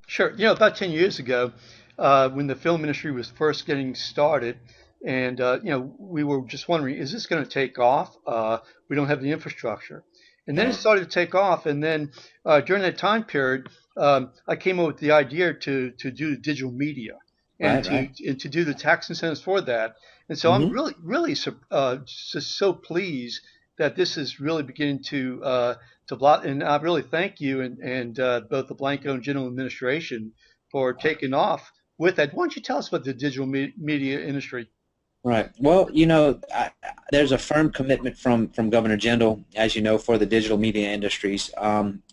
Sure. About 10 years ago, when the film industry was first getting started, and we were just wondering, is this going to take off? We don't have the infrastructure. And then it started to take off, and then during that time period, I came up with the idea to do digital media and Right, to right. and to do the tax incentives for that. And so I'm Hmm. really just so pleased that this is really beginning to blot. And I really thank you and both the Blanco and General Administration for taking off with that. Why don't you tell us about the digital media industry? Right. Well, there's a firm commitment from Governor Jindal, as you know, for the digital media industries.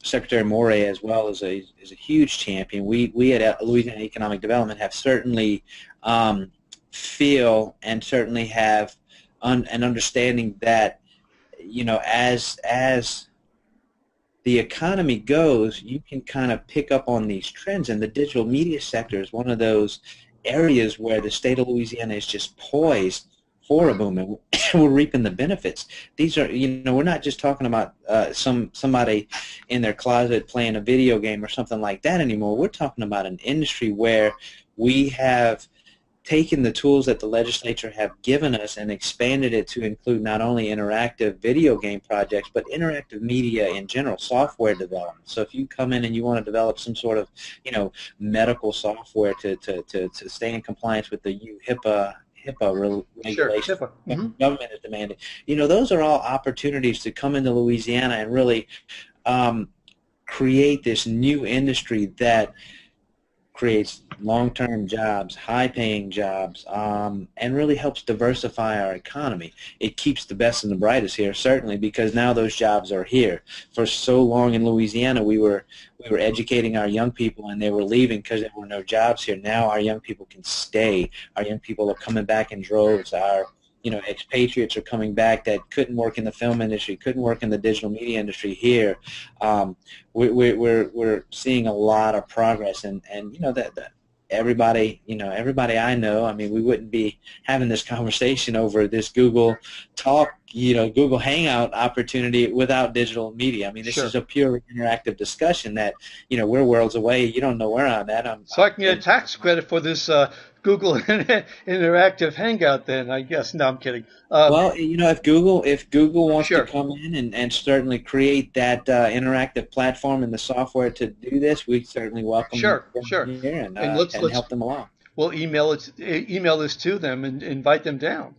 Secretary Morey, as well, is a huge champion. We at Louisiana Economic Development have certainly feel and certainly have an understanding that as the economy goes, you can kind of pick up on these trends, and the digital media sector is one of those areas where the state of Louisiana is just poised for a boom, and we're reaping the benefits. These are, we're not just talking about somebody in their closet playing a video game or something like that anymore. We're talking about an industry where we have taken the tools that the legislature have given us and expanded it to include not only interactive video game projects, but interactive media in general, software development. So if you come in and you want to develop some sort of, medical software to stay in compliance with the HIPAA Sure, regulations HIPAA. the Hmm. government is demanding, those are all opportunities to come into Louisiana and really create this new industry that creates long-term jobs, high-paying jobs, and really helps diversify our economy. It keeps the best and the brightest here, certainly, because now those jobs are here. For so long in Louisiana, we were educating our young people, and they were leaving because there were no jobs here. Now our young people can stay. Our young people are coming back in droves. Our expatriates are coming back that couldn't work in the film industry, couldn't work in the digital media industry here. Um, we're seeing a lot of progress, and that everybody I know, I mean, we wouldn't be having this conversation over this Google Talk, Google Hangout opportunity without digital media. I mean, this is Sure. a pure interactive discussion that, we're worlds away. You don't know where I'm at. So I can get a In tax credit for this Google Interactive Hangout then, I guess. No, I'm kidding. Well, if Google wants to Sure, come in and certainly create that interactive platform and the software to do this, we certainly welcome sure, them sure. here And and help them along. we'll email this to them and invite them down.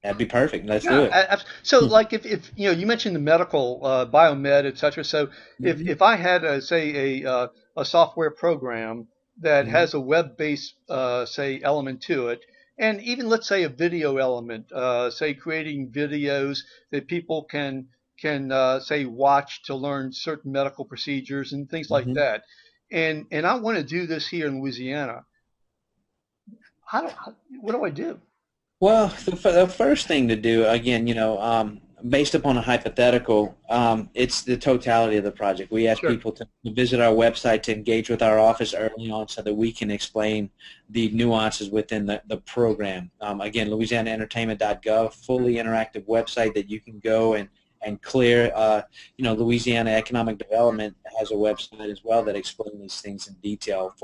That'd be perfect. Let's do Yeah. it. So like if you mentioned the medical, biomed, et cetera. So Hmm. if I had say a software program that Hmm. has a web-based say element to it, and even let's say a video element, say creating videos that people can say watch to learn certain medical procedures and things like Hmm. that, and I want to do this here in Louisiana. What do I do? Well, the first thing to do, again, based upon a hypothetical, it's the totality of the project. We ask Sure. people to visit our website to engage with our office early on so that we can explain the nuances within the program. Again, louisianaentertainment.gov, fully interactive website that you can go and clear. Louisiana Economic Development has a website as well that explains these things in detail.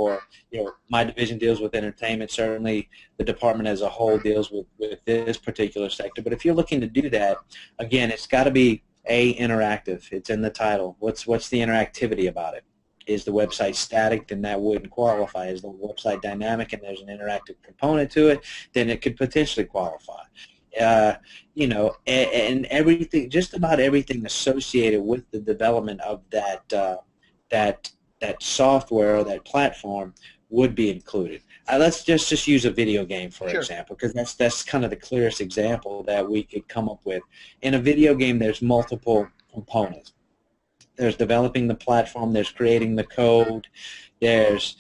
My division deals with entertainment. Certainly, the department as a whole deals with this particular sector. But if you're looking to do that, again, it's got to be interactive. It's in the title. What's the interactivity about it? Is the website static? Then that wouldn't qualify. Is the website dynamic and there's an interactive component to it? Then it could potentially qualify. And everything, just about everything associated with the development of that that software or that platform would be included. Let's just use a video game for Sure. example, because that's kind of the clearest example that we could come up with. In a video game, there's multiple components. There's developing the platform, there's creating the code, there's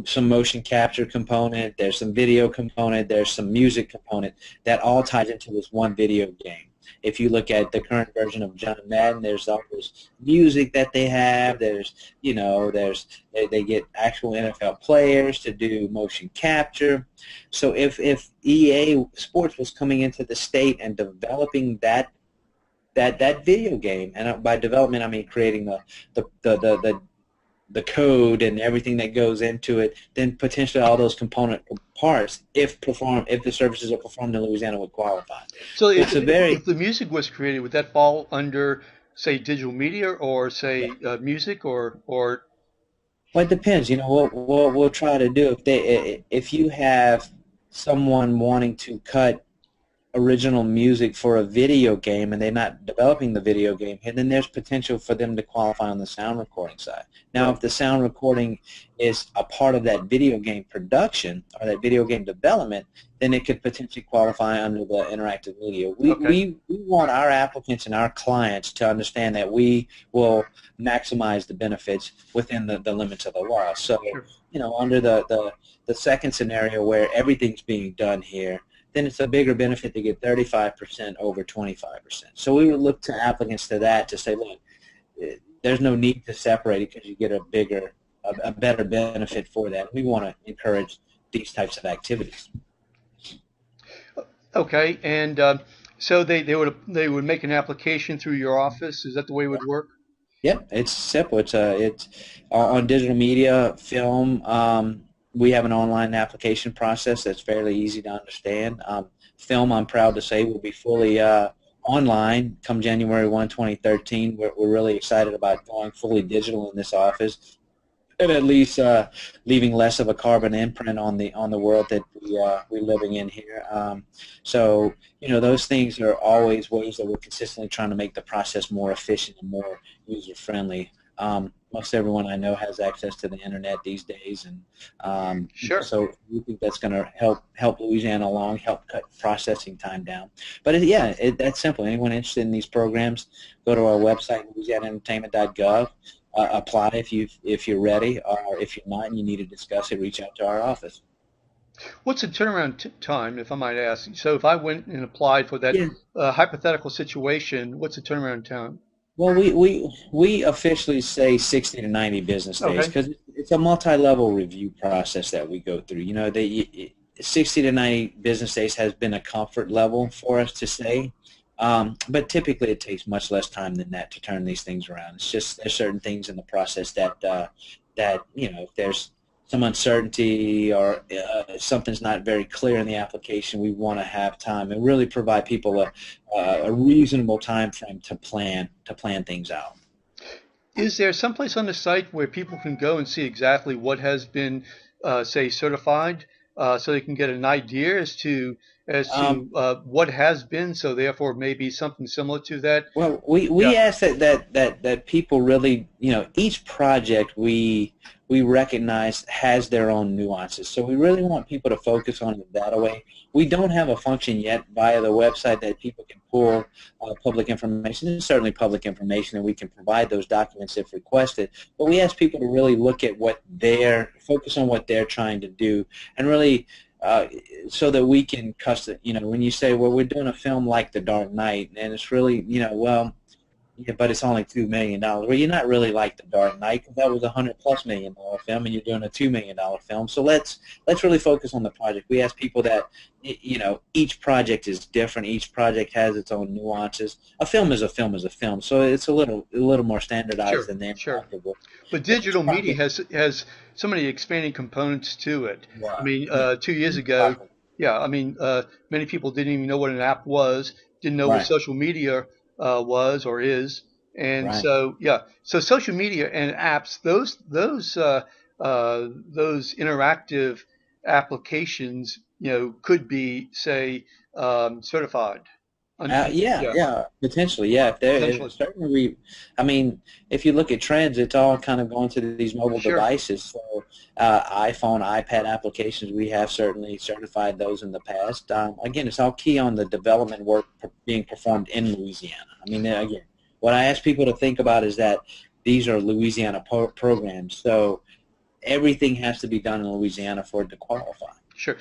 some motion capture component, there's some video component, there's some music component that all ties into this one video game. If you look at the current version of John Madden, there's all this music that they have. There's, they get actual NFL players to do motion capture. So if EA Sports was coming into the state and developing that video game, and by development I mean creating the code and everything that goes into it, then potentially all those component parts, if the services are performed in Louisiana, would qualify. So It's a very if the music was created, would that fall under, say, digital media or say music or? well, it depends. What we'll try to do if you have someone wanting to cut original music for a video game and they're not developing the video game, and then there's potential for them to qualify on the sound recording side. Now, if the sound recording is a part of that video game production or that video game development, then it could potentially qualify under the interactive media. We want our applicants and our clients to understand that we will maximize the benefits within the limits of the law. So, under the second scenario where everything's being done here, then it's a bigger benefit to get 35% over 25%. So we would look to applicants to that to say, look, there's no need to separate it because you get a better benefit for that. We want to encourage these types of activities. Okay, and so they would make an application through your office. Is that the way it would work? Yeah, it's simple. It's on digital media, film. We have an online application process that's fairly easy to understand. Film, I'm proud to say, will be fully online come January 1, 2013. We're really excited about going fully digital in this office, and at least leaving less of a carbon imprint on the world that we're living in here. So those things are always ways that we're consistently trying to make the process more efficient and more user friendly. Most everyone I know has access to the internet these days, and Sure. So we think that's going to help Louisiana along, help cut processing time down. But that's simple. Anyone interested in these programs, go to our website, louisianaentertainment.gov. Apply if you're ready, or if you're not and you need to discuss it, reach out to our office. What's the turnaround time, if I might ask? So if I went and applied for that hypothetical situation, what's the turnaround time? Well, we officially say 60 to 90 business days because it's a multi-level review process that we go through. 60 to 90 business days has been a comfort level for us to say, but typically it takes much less time than that to turn these things around. It's just there's certain things in the process that if there's some uncertainty or something's not very clear in the application, we want to have time and really provide people a reasonable time frame to plan things out. Is there someplace on the site where people can go and see exactly what has been, say, certified, so they can get an idea as to what has been, so therefore maybe something similar to that? Well, we ask that people really, each project we recognize has their own nuances. So we really want people to focus on it that way. We don't have a function yet via the website that people can pull public information. It's certainly public information, and we can provide those documents if requested. But we ask people to really look at focus on what they're trying to do, and really so that we can custom. When you say, well, we're doing a film like The Dark Knight, and it's really, but it's only $2 million. Well, you're not really like The Dark Knight, because that was a $100+ million film, and you're doing a $2 million film. So let's really focus on the project. We ask people that each project is different. Each project has its own nuances. A film is a film is a film, so it's a little more standardized than that. Sure. But digital media has so many expanding components to it. Yeah. I mean, 2 years ago, many people didn't even know what an app was, didn't know what social media was or is, and so social media and apps, those interactive applications, could be, say, certified. Potentially, certainly. If you look at trends, it's all kind of going to these mobile devices. So, iPhone, iPad applications, we have certainly certified those in the past. Again, it's all key on the development work being performed in Louisiana. Again, what I ask people to think about is that these are Louisiana programs, so everything has to be done in Louisiana for it to qualify. Sure.